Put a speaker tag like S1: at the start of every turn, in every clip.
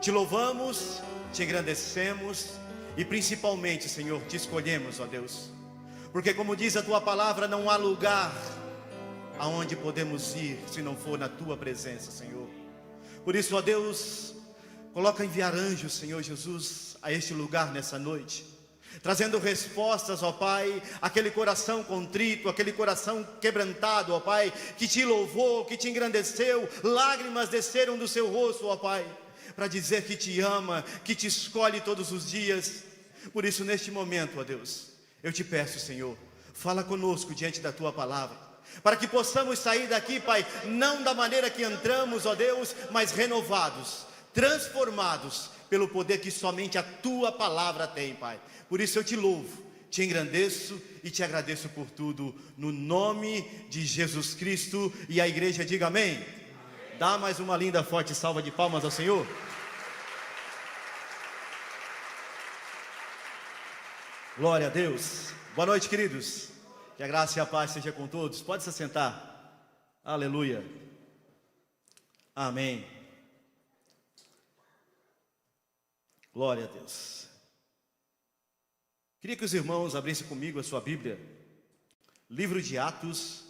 S1: Te louvamos, te engrandecemos e principalmente, Senhor, te escolhemos, ó Deus. Porque como diz a tua palavra, não há lugar aonde podemos ir se não for na tua presença, Senhor. Por isso, ó Deus, coloca enviar anjos, Senhor Jesus, a este lugar nessa noite, trazendo respostas, ó Pai, aquele coração contrito, aquele coração quebrantado, ó Pai, que te louvou, que te engrandeceu, lágrimas desceram do seu rosto, ó Pai, para dizer que te ama, que te escolhe todos os dias. Por isso, neste momento, ó Deus, eu te peço, Senhor, fala conosco diante da tua palavra, para que possamos sair daqui, Pai, não da maneira que entramos, ó Deus, mas renovados, transformados pelo poder que somente a tua palavra tem, Pai. Por isso eu te louvo, te engrandeço e te agradeço por tudo, no nome de Jesus Cristo. E a igreja diga amém. Dá mais uma linda, forte salva de palmas ao Senhor. Glória a Deus. Boa noite, queridos. Que a graça e a paz seja com todos. Pode se assentar. Aleluia. Amém. Glória a Deus. Queria que os irmãos abrissem comigo a sua Bíblia. Livro de Atos,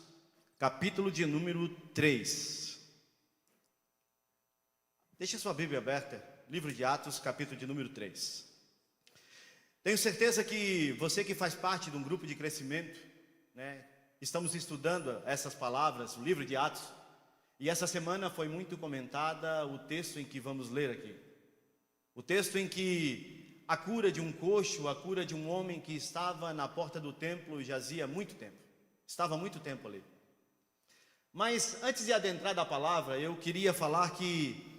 S1: capítulo de número 3. Deixe a sua Bíblia aberta. Livro de Atos, capítulo de número 3. Tenho certeza que você que faz parte de um grupo de crescimento, estamos estudando essas palavras, o livro de Atos, e essa semana foi muito comentada o texto em que vamos ler aqui. O texto em que a cura de um coxo, a cura de um homem que estava na porta do templo jazia há muito tempo, estava há muito tempo ali. Mas antes de adentrar da palavra, eu queria falar que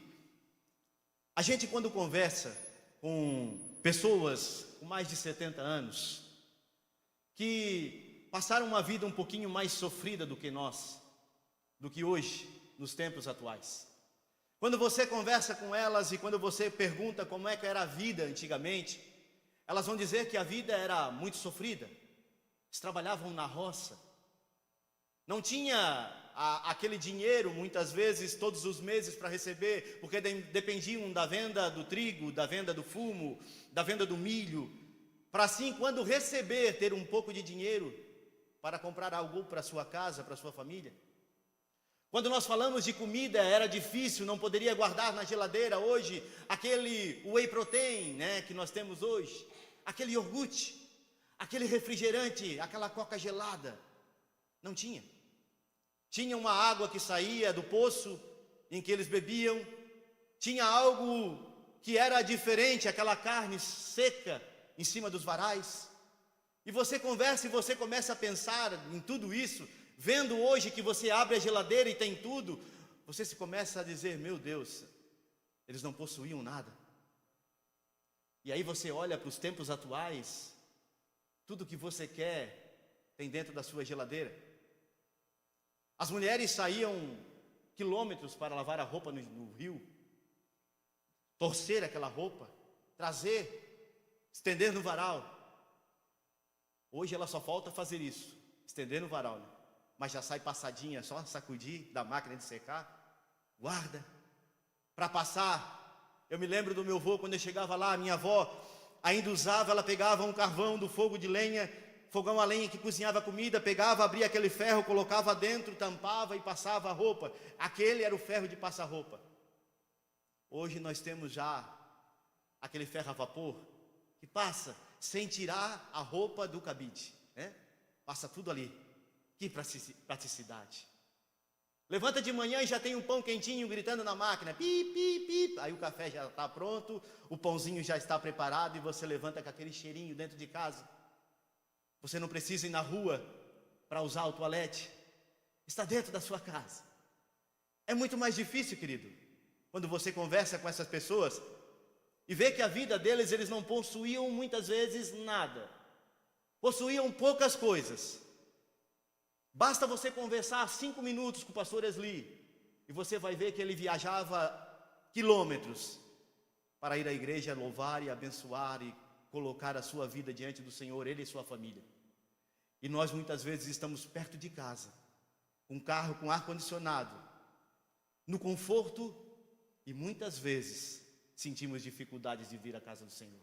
S1: a gente, quando conversa com pessoas com mais de 70 anos, que passaram uma vida um pouquinho mais sofrida do que nós, do que hoje, nos tempos atuais. Quando você conversa com elas e quando você pergunta como é que era a vida antigamente, elas vão dizer que a vida era muito sofrida. Eles trabalhavam na roça, não tinha aquele dinheiro, muitas vezes, todos os meses para receber, porque dependiam da venda do trigo, da venda do fumo, da venda do milho, para assim, quando receber, ter um pouco de dinheiro para comprar algo para sua casa, para sua família. Quando nós falamos de comida, era difícil, não poderia guardar na geladeira hoje aquele whey protein, que nós temos hoje, aquele iogurte, aquele refrigerante, aquela coca gelada. Não tinha. Tinha uma água que saía do poço em que eles bebiam, tinha algo que era diferente, aquela carne seca em cima dos varais. E você conversa e você começa a pensar em tudo isso, vendo hoje que você abre a geladeira e tem tudo, você se começa a dizer, meu Deus, eles não possuíam nada. E aí você olha para os tempos atuais, tudo que você quer tem dentro da sua geladeira. As mulheres saíam quilômetros para lavar a roupa no rio, torcer aquela roupa, trazer, estender no varal. Hoje ela só falta fazer isso, estender no varal, mas já sai passadinha, só sacudir da máquina de secar, guarda, para passar. Eu me lembro do meu avô, quando eu chegava lá, a minha avó ainda usava, ela pegava um carvão do fogo de lenha, fogão a lenha que cozinhava comida, pegava, abria aquele ferro, colocava dentro, tampava e passava a roupa. Aquele era o ferro de passar roupa. Hoje nós temos já aquele ferro a vapor, que passa sem tirar a roupa do cabide, passa tudo ali. Que praticidade. Levanta de manhã e já tem um pão quentinho gritando na máquina, pip, pip, pip. Aí o café já está pronto, o pãozinho já está preparado e você levanta com aquele cheirinho dentro de casa. Você não precisa ir na rua para usar o toalete, está dentro da sua casa. É muito mais difícil, querido, quando você conversa com essas pessoas e vê que a vida deles, eles não possuíam muitas vezes nada, possuíam poucas coisas. Basta você conversar 5 minutos com o pastor Esli e você vai ver que ele viajava quilômetros para ir à igreja louvar e abençoar e colocar a sua vida diante do Senhor, ele e sua família. E nós muitas vezes estamos perto de casa, com carro com ar-condicionado, no conforto, e muitas vezes sentimos dificuldades de vir à casa do Senhor.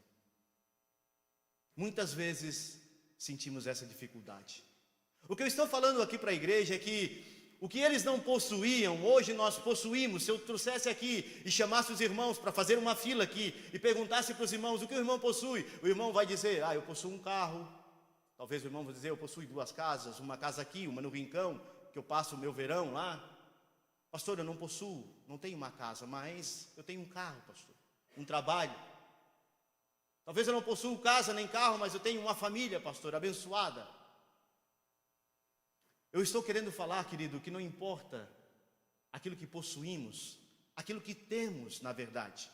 S1: Muitas vezes sentimos essa dificuldade. O que eu estou falando aqui para a igreja é que o que eles não possuíam, hoje nós possuímos. Se eu trouxesse aqui e chamasse os irmãos para fazer uma fila aqui e perguntasse para os irmãos o que o irmão possui, o irmão vai dizer: eu possuo um carro. Talvez o irmão vai dizer: eu possuo 2 casas, uma casa aqui, uma no Rincão, que eu passo o meu verão lá. Pastor, eu não possuo, não tenho uma casa, mas eu tenho um carro, pastor, um trabalho. Talvez eu não possuo casa nem carro, mas eu tenho uma família, pastor, abençoada. Eu estou querendo falar, querido, que não importa aquilo que possuímos, aquilo que temos, na verdade.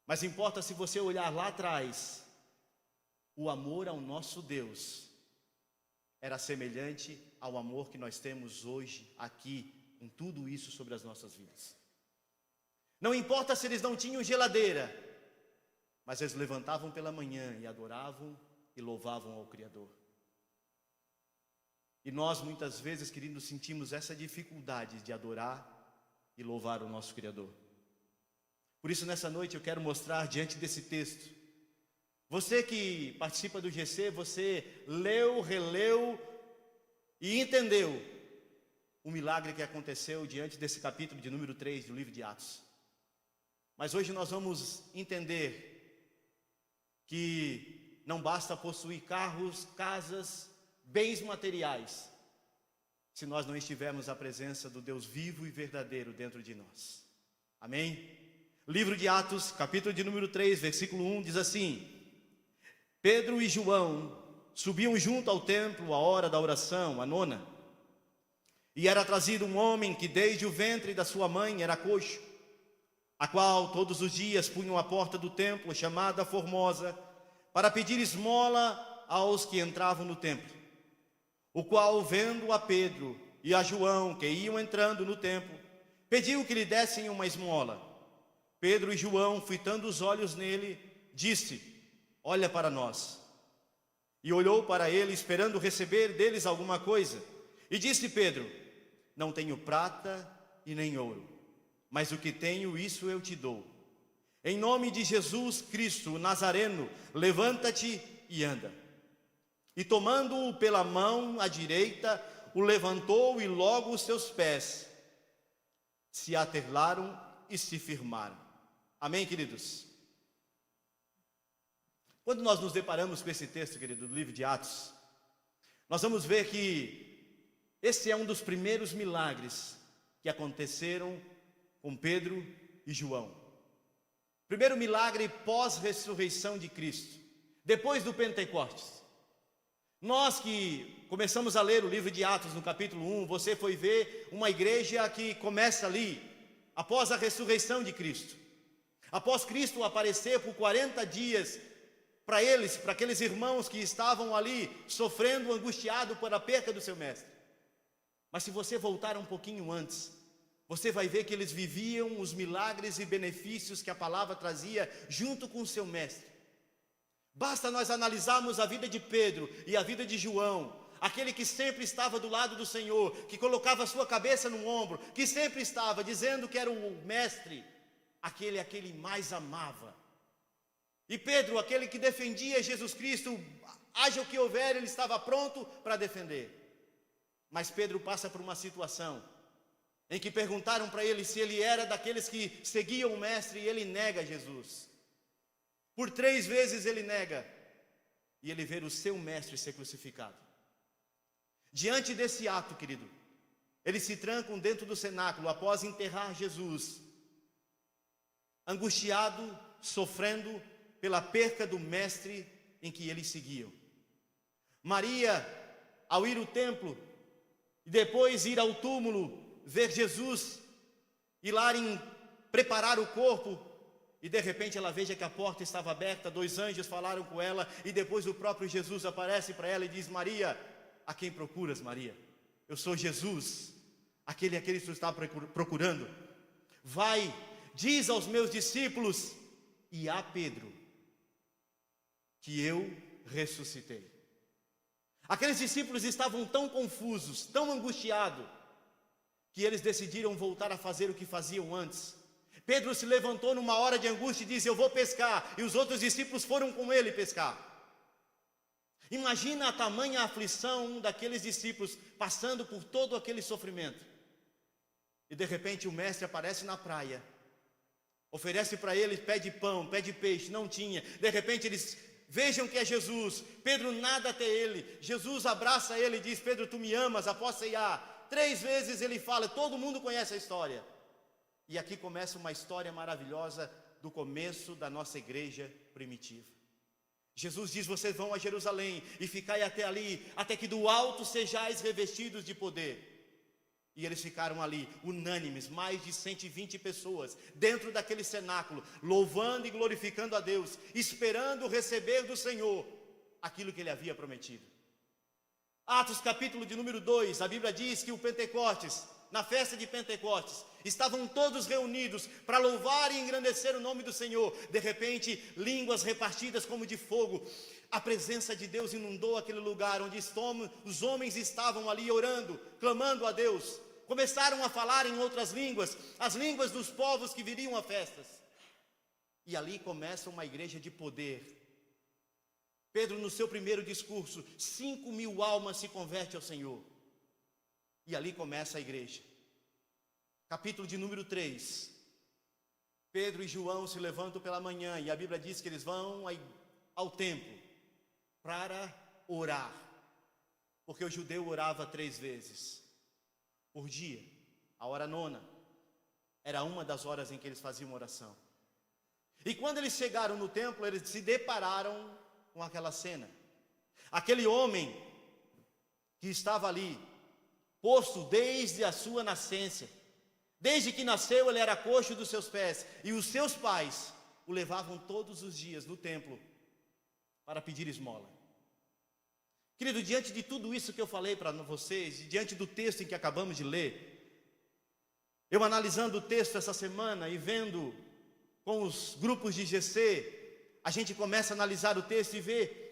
S1: Mas importa se você olhar lá atrás, o amor ao nosso Deus era semelhante ao amor que nós temos hoje, aqui, em tudo isso sobre as nossas vidas. Não importa se eles não tinham geladeira, mas eles levantavam pela manhã e adoravam e louvavam ao Criador. E nós muitas vezes, queridos, sentimos essa dificuldade de adorar e louvar o nosso Criador. Por isso, nessa noite eu quero mostrar diante desse texto. Você que participa do GC, você leu, releu e entendeu o milagre que aconteceu diante desse capítulo de número 3 do livro de Atos. Mas hoje nós vamos entender que não basta possuir carros, casas, bens materiais, se nós não estivermos à presença do Deus vivo e verdadeiro dentro de nós. Amém? Livro de Atos, capítulo de número 3, versículo 1, diz assim: Pedro e João subiam junto ao templo à hora da oração, a 9ª, e era trazido um homem que desde o ventre da sua mãe era coxo, a qual todos os dias punham à porta do templo, chamada Formosa, para pedir esmola aos que entravam no templo. O qual, vendo a Pedro e a João, que iam entrando no templo, pediu que lhe dessem uma esmola. Pedro e João, fitando os olhos nele, disse: olha para nós. E olhou para ele, esperando receber deles alguma coisa. E disse Pedro: não tenho prata e nem ouro, mas o que tenho, isso eu te dou. Em nome de Jesus Cristo, o Nazareno, levanta-te e anda. E tomando-o pela mão à direita, o levantou, e logo os seus pés se atelaram e se firmaram. Amém, queridos? Quando nós nos deparamos com esse texto, querido, do livro de Atos, nós vamos ver que esse é um dos primeiros milagres que aconteceram com Pedro e João. Primeiro milagre pós-ressurreição de Cristo, depois do Pentecostes. Nós que começamos a ler o livro de Atos no capítulo 1, você foi ver uma igreja que começa ali, após a ressurreição de Cristo. Após Cristo aparecer por 40 dias para eles, para aqueles irmãos que estavam ali sofrendo, angustiado por a perca do seu mestre. Mas se você voltar um pouquinho antes, você vai ver que eles viviam os milagres e benefícios que a palavra trazia junto com o seu mestre. Basta nós analisarmos a vida de Pedro e a vida de João, aquele que sempre estava do lado do Senhor, que colocava a sua cabeça no ombro, que sempre estava dizendo que era o mestre, aquele a quem ele mais amava. E Pedro, aquele que defendia Jesus Cristo, haja o que houver, ele estava pronto para defender. Mas Pedro passa por uma situação em que perguntaram para ele se ele era daqueles que seguiam o mestre, e ele nega Jesus. Por 3 vezes ele nega, e ele vê o seu mestre ser crucificado. Diante desse ato, querido, eles se trancam dentro do cenáculo após enterrar Jesus, angustiado, sofrendo pela perca do mestre em que eles seguiam. Maria, ao ir ao templo e depois ir ao túmulo, ver Jesus, ir lá em preparar o corpo, e de repente ela veja que a porta estava aberta, 2 anjos falaram com ela, e depois o próprio Jesus aparece para ela e diz: Maria, a quem procuras, Maria? Eu sou Jesus, aquele que tu está procurando. Vai, diz aos meus discípulos e a Pedro que eu ressuscitei. Aqueles discípulos estavam tão confusos, tão angustiados, que eles decidiram voltar a fazer o que faziam antes. Pedro se levantou numa hora de angústia e disse: eu vou pescar. E os outros discípulos foram com ele pescar. Imagina a tamanha aflição daqueles discípulos passando por todo aquele sofrimento. E de repente o mestre aparece na praia, oferece para eles, pede pão, pede peixe, não tinha. De repente eles vejam que é Jesus. Pedro nada até ele. Jesus abraça ele e diz: Pedro, tu me amas? Após ceiar, 3 vezes ele fala. Todo mundo conhece a história. E aqui começa uma história maravilhosa do começo da nossa igreja primitiva. Jesus diz: vocês vão a Jerusalém e ficai até ali, até que do alto sejais revestidos de poder. E eles ficaram ali, unânimes, mais de 120 pessoas, dentro daquele cenáculo, louvando e glorificando a Deus, esperando receber do Senhor aquilo que Ele havia prometido. Atos capítulo de número 2, a Bíblia diz que o Pentecostes, na festa de Pentecostes, estavam todos reunidos para louvar e engrandecer o nome do Senhor. De repente, línguas repartidas como de fogo. A presença de Deus inundou aquele lugar onde os homens estavam ali orando, clamando a Deus. Começaram a falar em outras línguas, as línguas dos povos que viriam a festas. E ali começa uma igreja de poder. Pedro, no seu primeiro discurso, 5.000 almas se convertem ao Senhor. E ali começa a igreja. Capítulo de número 3. Pedro e João se levantam pela manhã e a Bíblia diz que eles vão ao templo para orar. Porque o judeu orava 3 vezes por dia. A hora 9 era uma das horas em que eles faziam oração. E quando eles chegaram no templo, eles se depararam com aquela cena. Aquele homem que estava ali, posto desde a sua nascença, desde que nasceu ele era coxo dos seus pés, e os seus pais o levavam todos os dias no templo para pedir esmola. Querido, diante de tudo isso que eu falei para vocês, e diante do texto em que acabamos de ler, eu analisando o texto essa semana e vendo com os grupos de GC, a gente começa a analisar o texto e ver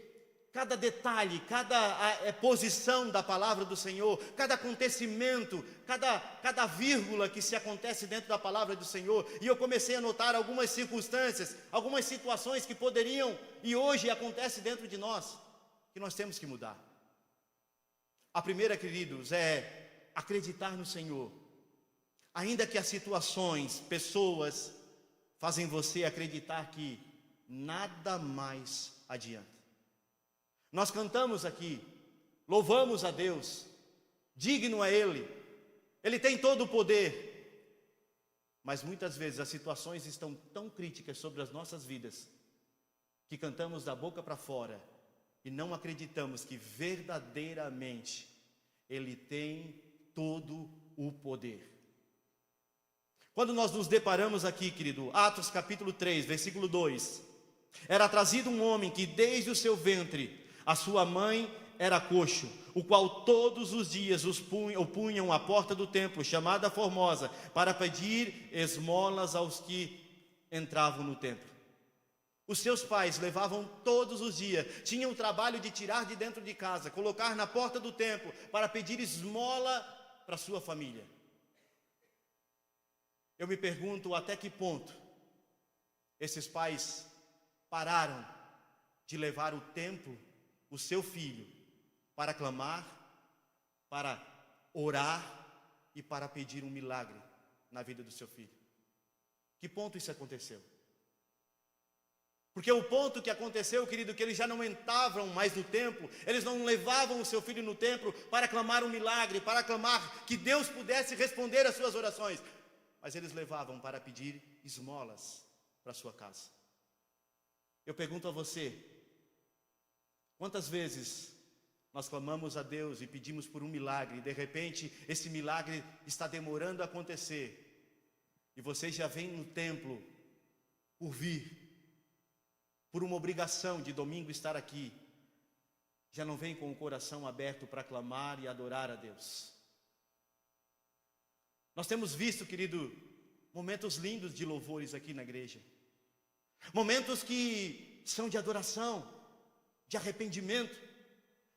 S1: cada detalhe, cada posição da palavra do Senhor, cada acontecimento, cada vírgula que se acontece dentro da palavra do Senhor. E eu comecei a notar algumas circunstâncias, algumas situações que poderiam e hoje acontecem dentro de nós, que nós temos que mudar. A primeira, queridos, é acreditar no Senhor. Ainda que as situações, pessoas, fazem você acreditar que nada mais adianta. Nós cantamos aqui, louvamos a Deus, digno é Ele, Ele tem todo o poder. Mas muitas vezes as situações estão tão críticas sobre as nossas vidas, que cantamos da boca para fora, e não acreditamos que verdadeiramente Ele tem todo o poder. Quando nós nos deparamos aqui, querido, Atos capítulo 3, versículo 2, era trazido um homem que desde o seu ventre, a sua mãe era coxo, o qual todos os dias o punham à porta do templo, chamada Formosa, para pedir esmolas aos que entravam no templo. Os seus pais levavam todos os dias, tinham o trabalho de tirar de dentro de casa, colocar na porta do templo, para pedir esmola para sua família. Eu me pergunto até que ponto esses pais pararam de levar o templo, o seu filho, para clamar, para orar e para pedir um milagre na vida do seu filho. Que ponto isso aconteceu? Porque o ponto que aconteceu, querido, que eles já não entravam mais no templo, eles não levavam o seu filho no templo para clamar um milagre, para clamar que Deus pudesse responder às suas orações, mas eles levavam para pedir esmolas para a sua casa. Eu pergunto a você, quantas vezes nós clamamos a Deus e pedimos por um milagre, e de repente esse milagre está demorando a acontecer, e você já vem no templo por vir, por uma obrigação de domingo estar aqui, já não vem com o coração aberto para clamar e adorar a Deus. Nós temos visto, querido, momentos lindos de louvores aqui na igreja, momentos que são de adoração, de arrependimento.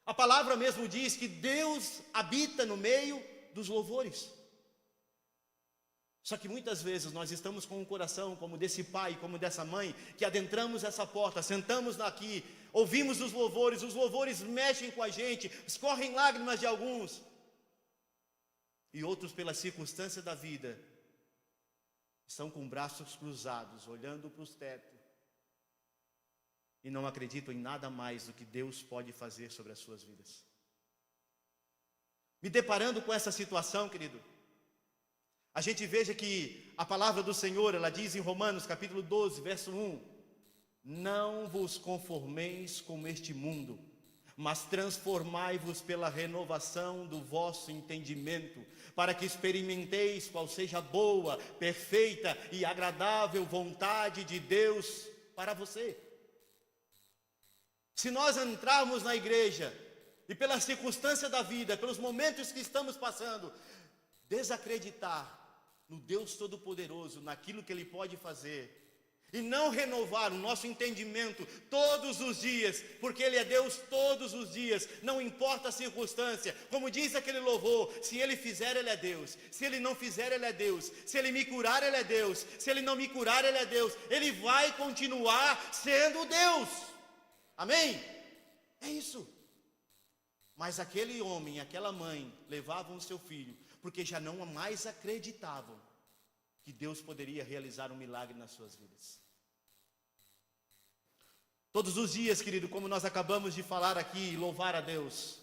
S1: A palavra mesmo diz que Deus habita no meio dos louvores. Só que muitas vezes nós estamos com um coração como desse pai, como dessa mãe, que adentramos essa porta, sentamos aqui, ouvimos os louvores mexem com a gente, escorrem lágrimas de alguns, e outros, pela circunstância da vida, estão com braços cruzados, olhando para os tetos, e não acreditam em nada mais do que Deus pode fazer sobre as suas vidas. Me deparando com essa situação, querido, a gente veja que a palavra do Senhor, ela diz em Romanos capítulo 12, verso 1, não vos conformeis com este mundo, mas transformai-vos pela renovação do vosso entendimento, para que experimenteis qual seja a boa, perfeita e agradável vontade de Deus para você. Se nós entrarmos na igreja, e pela circunstância da vida, pelos momentos que estamos passando, desacreditar no Deus Todo-Poderoso, naquilo que Ele pode fazer, e não renovar o nosso entendimento todos os dias, porque Ele é Deus todos os dias, não importa a circunstância, como diz aquele louvor, se Ele fizer, Ele é Deus, se Ele não fizer, Ele é Deus, se Ele me curar, Ele é Deus, se Ele não me curar, Ele é Deus, Ele vai continuar sendo Deus, amém? É isso. Mas aquele homem, aquela mãe, levavam o seu filho, porque já não mais acreditavam que Deus poderia realizar um milagre nas suas vidas. Todos os dias, querido, como nós acabamos de falar aqui, louvar a Deus,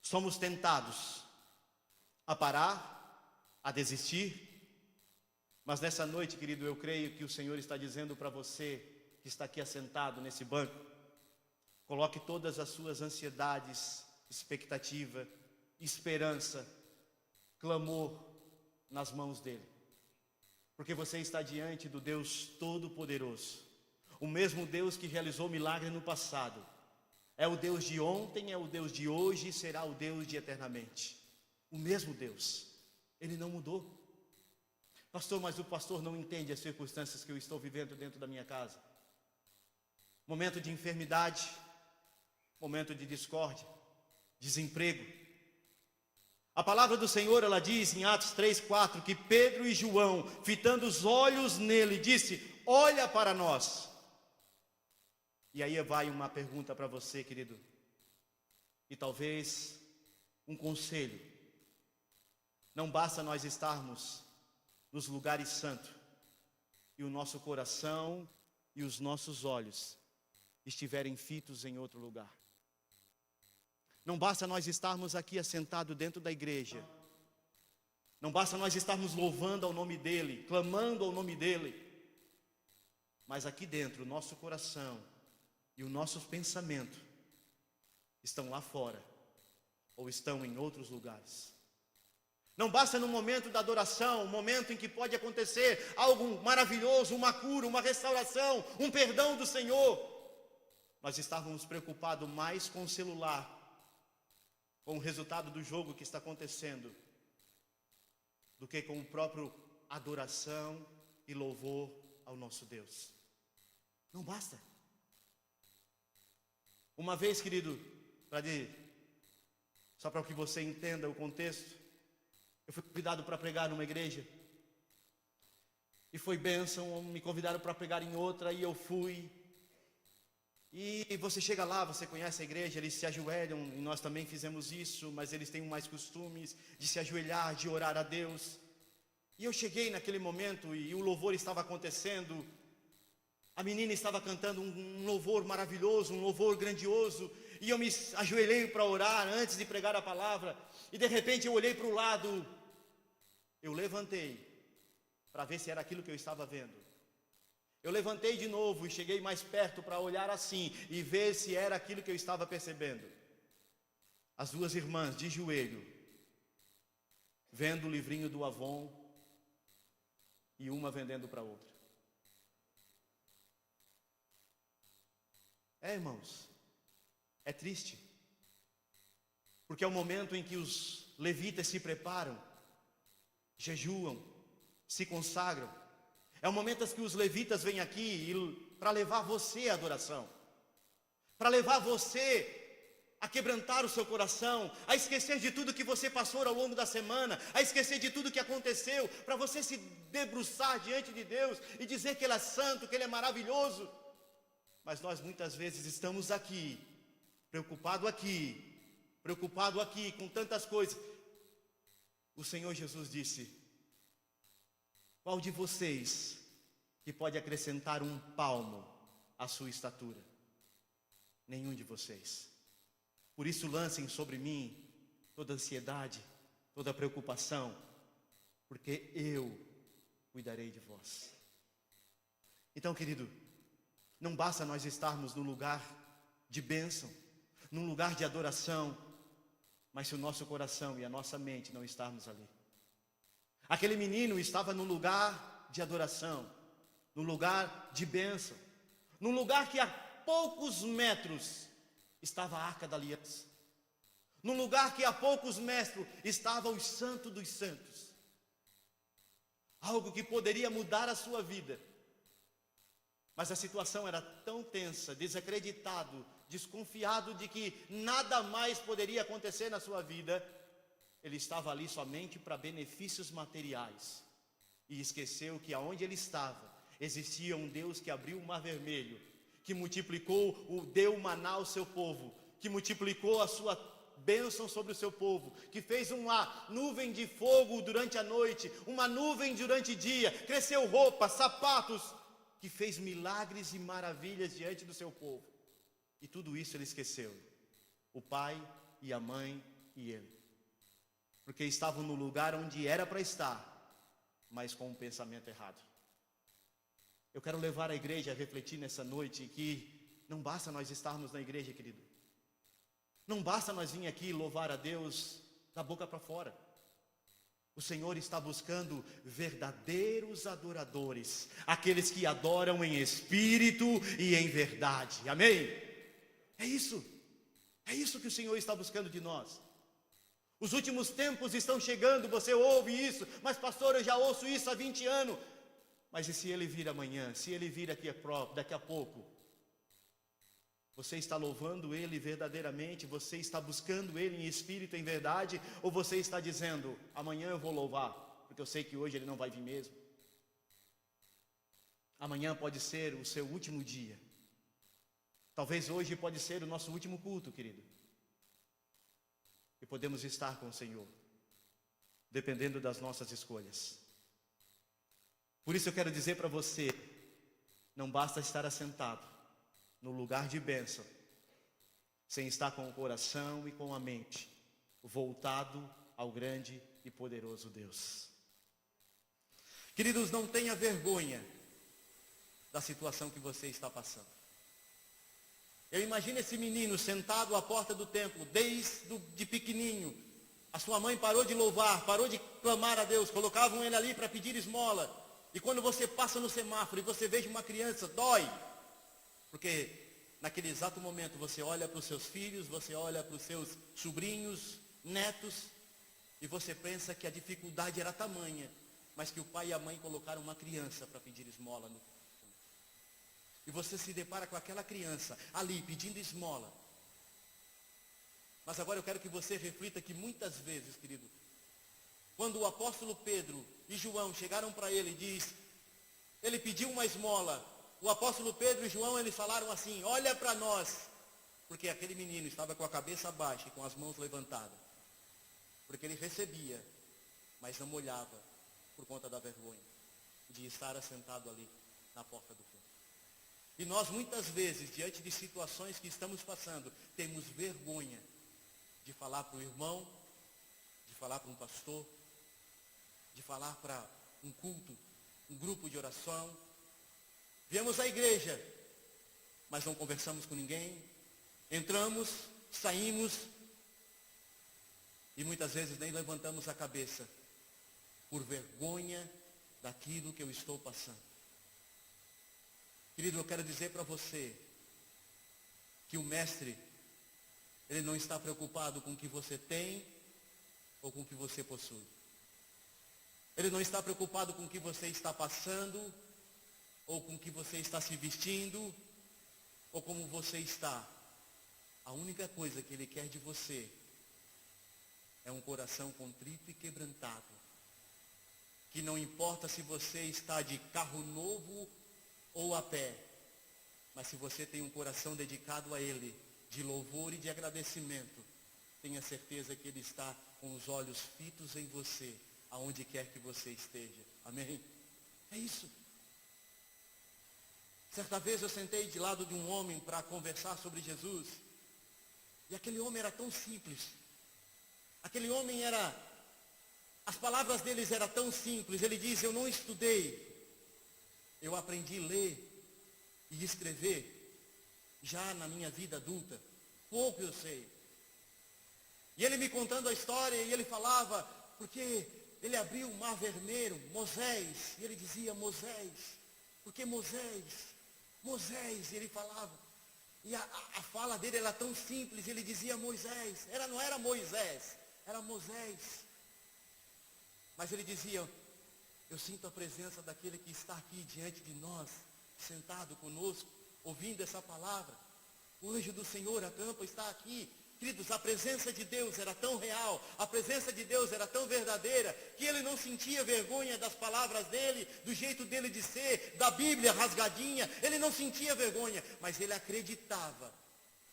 S1: somos tentados a parar, a desistir, mas nessa noite, querido, eu creio que o Senhor está dizendo para você, que está aqui assentado nesse banco, coloque todas as suas ansiedades, expectativa, esperança, clamor nas mãos dEle. Porque você está diante do Deus Todo-Poderoso. O mesmo Deus que realizou milagre no passado. É o Deus de ontem, é o Deus de hoje e será o Deus de eternamente. O mesmo Deus. Ele não mudou. Pastor, mas o pastor não entende as circunstâncias que eu estou vivendo dentro da minha casa. Momento de enfermidade, momento de discórdia, desemprego. A palavra do Senhor, ela diz em Atos 3:4, que Pedro e João, fitando os olhos nele, disse, olha para nós. E aí vai uma pergunta para você, querido, e talvez um conselho. Não basta nós estarmos nos lugares santos, e o nosso coração e os nossos olhos estiverem fitos em outro lugar. Não basta nós estarmos aqui assentados dentro da igreja. Não basta nós estarmos louvando ao nome dEle, clamando ao nome dEle. Mas aqui dentro, o nosso coração e o nosso pensamento estão lá fora, ou estão em outros lugares. Não basta no momento da adoração, um momento em que pode acontecer algo maravilhoso, uma cura, uma restauração, um perdão do Senhor. Nós estávamos preocupados mais com o celular, com o resultado do jogo que está acontecendo, do que com o próprio adoração e louvor ao nosso Deus. Não basta. Uma vez, querido, só para que você entenda o contexto, eu fui convidado para pregar numa igreja, e foi bênção, me convidaram para pregar em outra, e eu fui. E você chega lá, você conhece a igreja, eles se ajoelham, e nós também fizemos isso, mas eles têm mais costumes de se ajoelhar, de orar a Deus. E eu cheguei naquele momento, e o louvor estava acontecendo, a menina estava cantando um louvor maravilhoso, um louvor grandioso, e eu me ajoelhei para orar antes de pregar a palavra, e de repente eu olhei para o lado, eu levantei, para ver se era aquilo que eu estava vendo. Eu levantei de novo e cheguei mais perto para olhar assim e ver se era aquilo que eu estava percebendo. As duas irmãs de joelho, vendo o livrinho do Avon e uma vendendo para a outra. Irmãos, é triste, porque é o momento em que os levitas se preparam, jejuam, se consagram. É o momento em que os levitas vêm aqui para levar você à adoração, para levar você a quebrantar o seu coração, a esquecer de tudo que você passou ao longo da semana, a esquecer de tudo que aconteceu, para você se debruçar diante de Deus e dizer que Ele é santo, que Ele é maravilhoso. Mas nós muitas vezes estamos aqui, preocupado aqui com tantas coisas. O Senhor Jesus disse: qual de vocês que pode acrescentar um palmo à sua estatura? Nenhum de vocês. Por isso lancem sobre mim toda ansiedade, toda preocupação, porque eu cuidarei de vós. Então, querido, não basta nós estarmos num lugar de bênção, num lugar de adoração, mas se o nosso coração e a nossa mente não estarmos ali. Aquele menino estava num lugar de adoração, num lugar de bênção, num lugar que a poucos metros estava a Arca da Aliança, num lugar que a poucos metros estava o Santo dos Santos, algo que poderia mudar a sua vida, mas a situação era tão tensa, desacreditado, desconfiado de que nada mais poderia acontecer na sua vida. Ele estava ali somente para benefícios materiais e esqueceu que aonde ele estava existia um Deus que abriu o mar vermelho, que multiplicou, deu maná ao seu povo, que multiplicou a sua bênção sobre o seu povo, que fez uma nuvem de fogo durante a noite, uma nuvem durante o dia, cresceu roupas, sapatos, que fez milagres e maravilhas diante do seu povo. E tudo isso ele esqueceu, o pai e a mãe e ele, porque estavam no lugar onde era para estar, mas com um pensamento errado. Eu quero levar a igreja a refletir nessa noite que não basta nós estarmos na igreja, querido. Não basta nós vir aqui louvar a Deus da boca para fora. O Senhor está buscando verdadeiros adoradores, aqueles que adoram em espírito e em verdade. Amém? É isso que o Senhor está buscando de nós. Os últimos tempos estão chegando, você ouve isso, mas pastor, eu já ouço isso há 20 anos. Mas e se Ele vir amanhã, se Ele vir daqui a pouco? Você está louvando Ele verdadeiramente? Você está buscando Ele em espírito e em verdade? Ou você está dizendo, amanhã eu vou louvar, porque eu sei que hoje Ele não vai vir mesmo? Amanhã pode ser o seu último dia. Talvez hoje pode ser o nosso último culto, querido. E podemos estar com o Senhor, dependendo das nossas escolhas. Por isso eu quero dizer para você, não basta estar assentado no lugar de bênção, sem estar com o coração e com a mente voltado ao grande e poderoso Deus. Queridos, não tenha vergonha da situação que você está passando. Eu imagino esse menino sentado à porta do templo, desde pequenininho. A sua mãe parou de louvar, parou de clamar a Deus, colocavam ele ali para pedir esmola. E quando você passa no semáforo e você veja uma criança, dói. Porque naquele exato momento você olha para os seus filhos, você olha para os seus sobrinhos, netos, e você pensa que a dificuldade era tamanha, mas que o pai e a mãe colocaram uma criança para pedir esmola no fundo. E você se depara com aquela criança ali pedindo esmola. Mas agora eu quero que você reflita que muitas vezes, querido, quando o apóstolo Pedro e João chegaram para ele e diz, ele pediu uma esmola, o apóstolo Pedro e João, eles falaram assim, olha para nós, porque aquele menino estava com a cabeça baixa e com as mãos levantadas, porque ele recebia, mas não olhava por conta da vergonha de estar assentado ali na porta do templo. E nós muitas vezes, diante de situações que estamos passando, temos vergonha de falar para o irmão, de falar para um pastor, de falar para um culto, um grupo de oração. Viemos à igreja, mas não conversamos com ninguém. Entramos, saímos e muitas vezes nem levantamos a cabeça por vergonha daquilo que eu estou passando. Querido, eu quero dizer para você que o mestre, ele não está preocupado com o que você tem ou com o que você possui. Ele não está preocupado com o que você está passando, ou com o que você está se vestindo, ou como você está.
S2: A única coisa que Ele quer de você é um coração contrito e quebrantado. Que não importa se você está de carro novo ou a pé, mas se você tem um coração dedicado a Ele, de louvor e de agradecimento, tenha certeza que Ele está com os olhos fitos em você, aonde quer que você esteja. Amém? É isso. Certa vez eu sentei de lado de um homem para conversar sobre Jesus, e aquele homem era tão simples. Aquele homem as palavras deles eram tão simples. Ele diz: eu não estudei, eu aprendi a ler e escrever já na minha vida adulta. Pouco eu sei. E ele me contando a história, e ele falava, porque ele abriu o mar vermelho, Moisés, e ele dizia: Moisés, porque Moisés, e ele falava, e a fala dele era tão simples, ele dizia Moisés, não era Moisés, era Moisés. Mas ele dizia: eu sinto a presença daquele que está aqui diante de nós, sentado conosco, ouvindo essa palavra. O anjo do Senhor acampa, está aqui. Queridos, a presença de Deus era tão real, a presença de Deus era tão verdadeira, que ele não sentia vergonha das palavras dele, do jeito dele de ser, da Bíblia rasgadinha. Ele não sentia vergonha, mas ele acreditava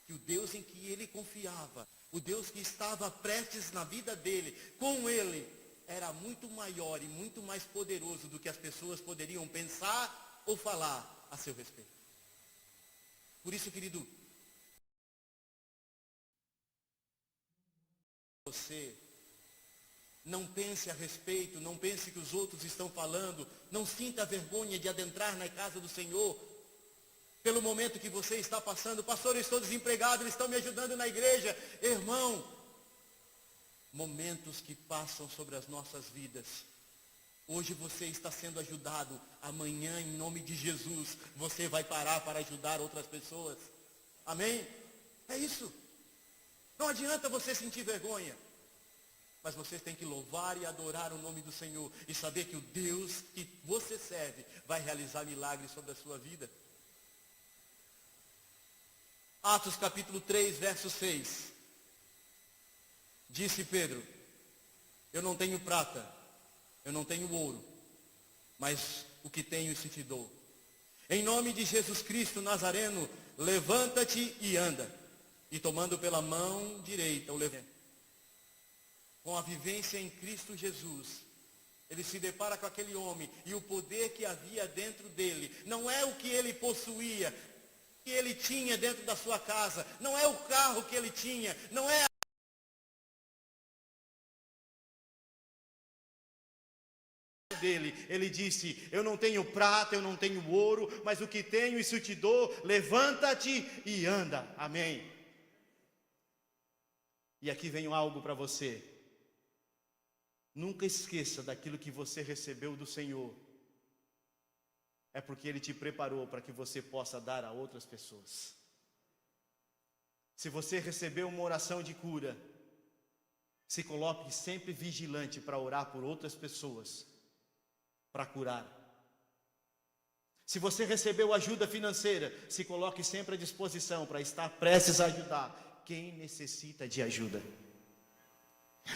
S2: que o Deus em que ele confiava, o Deus que estava prestes na vida dele, com ele, era muito maior e muito mais poderoso do que as pessoas poderiam pensar ou falar a seu respeito. Por isso, querido, você não pense a respeito, não pense que os outros estão falando, não sinta vergonha de adentrar na casa do Senhor, pelo momento que você está passando. Pastor, eu estou desempregado, eles estão me ajudando na igreja. Irmão, momentos que passam sobre as nossas vidas. Hoje você está sendo ajudado, amanhã, em nome de Jesus, você vai parar para ajudar outras pessoas. Amém? É isso. Não adianta você sentir vergonha, mas você tem que louvar e adorar o nome do Senhor e saber que o Deus que você serve vai realizar milagres sobre a sua vida. Atos capítulo 3, verso 6. Disse Pedro: eu não tenho prata, eu não tenho ouro, mas o que tenho isso te dou. Em nome de Jesus Cristo Nazareno, levanta-te e anda. E tomando pela mão direita, o levanta. Com a vivência em Cristo Jesus, ele se depara com aquele homem, e o poder que havia dentro dele, não é o que ele possuía, o que ele tinha dentro da sua casa, não é o carro que ele tinha, não é
S1: dele. Ele disse: eu não tenho prata, eu não tenho ouro, mas o que tenho isso te dou. Levanta-te e anda. Amém. E aqui vem algo para você. Nunca esqueça daquilo que você recebeu do Senhor. É porque Ele te preparou para que você possa dar a outras pessoas. Se você recebeu uma oração de cura, se coloque sempre vigilante para orar por outras pessoas, para curar. Se você recebeu ajuda financeira, se coloque sempre à disposição para estar prestes a ajudar quem necessita de ajuda.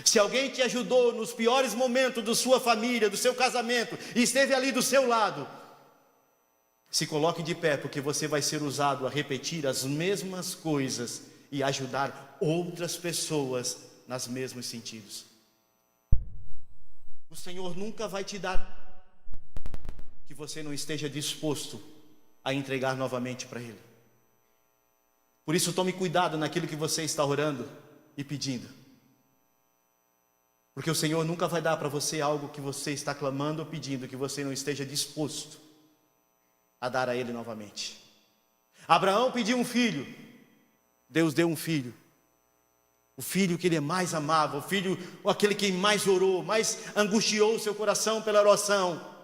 S1: Se alguém te ajudou nos piores momentos da sua família, do seu casamento, e esteve ali do seu lado, se coloque de pé, porque você vai ser usado a repetir as mesmas coisas e ajudar outras pessoas nos mesmos sentidos. O Senhor nunca vai te dar que você não esteja disposto a entregar novamente para Ele. Por isso, tome cuidado naquilo que você está orando e pedindo. Porque o Senhor nunca vai dar para você algo que você está clamando ou pedindo, que você não esteja disposto a dar a Ele novamente. Abraão pediu um filho, Deus deu um filho. O filho que ele mais amava, o filho, aquele que mais orou, mais angustiou o seu coração pela oração.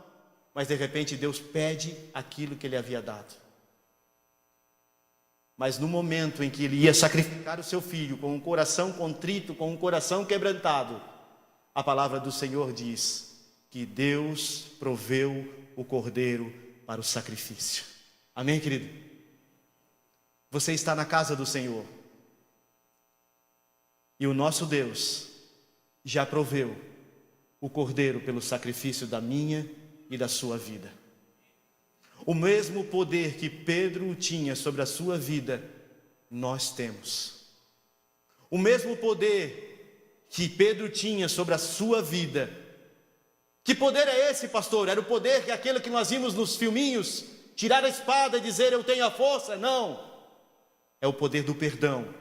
S1: Mas de repente Deus pede aquilo que ele havia dado. Mas no momento em que ele ia sacrificar o seu filho, com um coração contrito, com um coração quebrantado, a palavra do Senhor diz que Deus proveu o cordeiro para o sacrifício. Amém, querido? Você está na casa do Senhor. E o nosso Deus já proveu o cordeiro pelo sacrifício da minha e da sua vida. O mesmo poder que Pedro tinha sobre a sua vida, nós temos. O mesmo poder que Pedro tinha sobre a sua vida. Que poder é esse, pastor? Era o poder que aquele que nós vimos nos filminhos, tirar a espada e dizer eu tenho a força? Não. É o poder do perdão.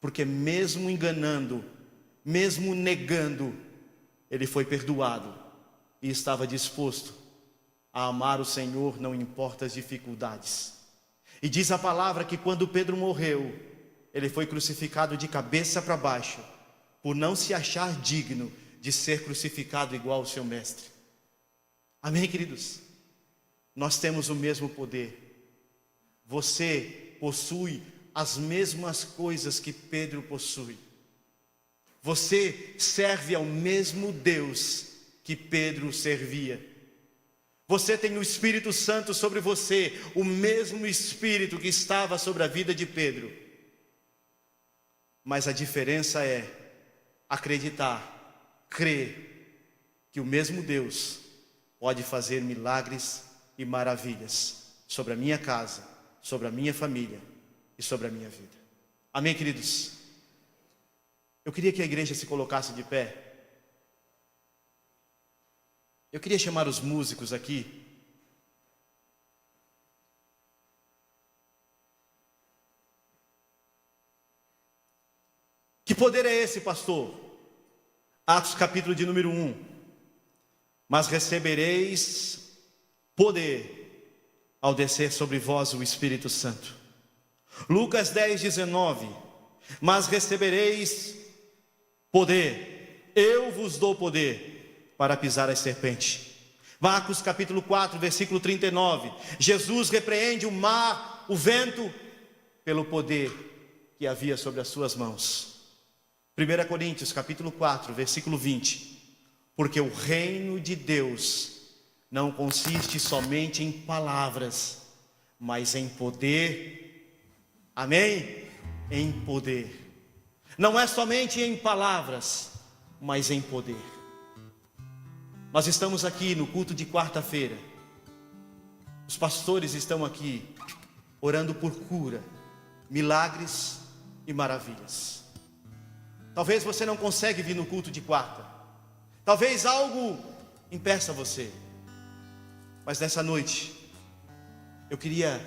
S1: Porque mesmo enganando, mesmo negando, ele foi perdoado e estava disposto a amar o Senhor, não importa as dificuldades. E diz a palavra que quando Pedro morreu, ele foi crucificado de cabeça para baixo, por não se achar digno de ser crucificado igual ao seu mestre. Amém, queridos? Nós temos o mesmo poder. Você possui as mesmas coisas que Pedro possui. Você serve ao mesmo Deus que Pedro servia. Você tem o Espírito Santo sobre você, o mesmo Espírito que estava sobre a vida de Pedro. Mas a diferença é acreditar, crer que o mesmo Deus pode fazer milagres e maravilhas sobre a minha casa, sobre a minha família e sobre a minha vida. Amém, queridos? Eu queria que a igreja se colocasse de pé. Eu queria chamar os músicos aqui. Que poder é esse, pastor? Atos capítulo de número 1. Mas recebereis poder ao descer sobre vós o Espírito Santo. Lucas 10:19. Mas recebereis poder, eu vos dou poder para pisar as serpentes. Marcos capítulo 4, versículo 39. Jesus repreende o mar, o vento, pelo poder que havia sobre as suas mãos. 1 Coríntios capítulo 4, versículo 20. Porque o reino de Deus não consiste somente em palavras, mas em poder. Amém? Em poder. Não é somente em palavras, mas em poder. Nós estamos aqui no culto de quarta-feira. Os pastores estão aqui orando por cura, milagres e maravilhas. Talvez você não consiga vir no culto de quarta. Talvez algo impeça você. Mas nessa noite, eu queria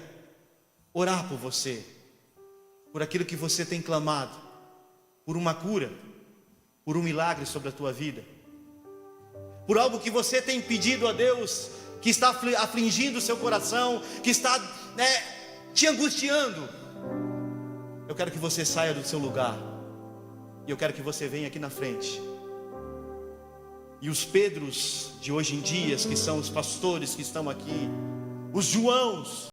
S1: orar por você, por aquilo que você tem clamado, por uma cura, por um milagre sobre a tua vida, por algo que você tem pedido a Deus, que está afligindo o seu coração, que está te angustiando. Eu quero que você saia do seu lugar, e eu quero que você venha aqui na frente. E os Pedros de hoje em dia, que são os pastores que estão aqui, os Joãos,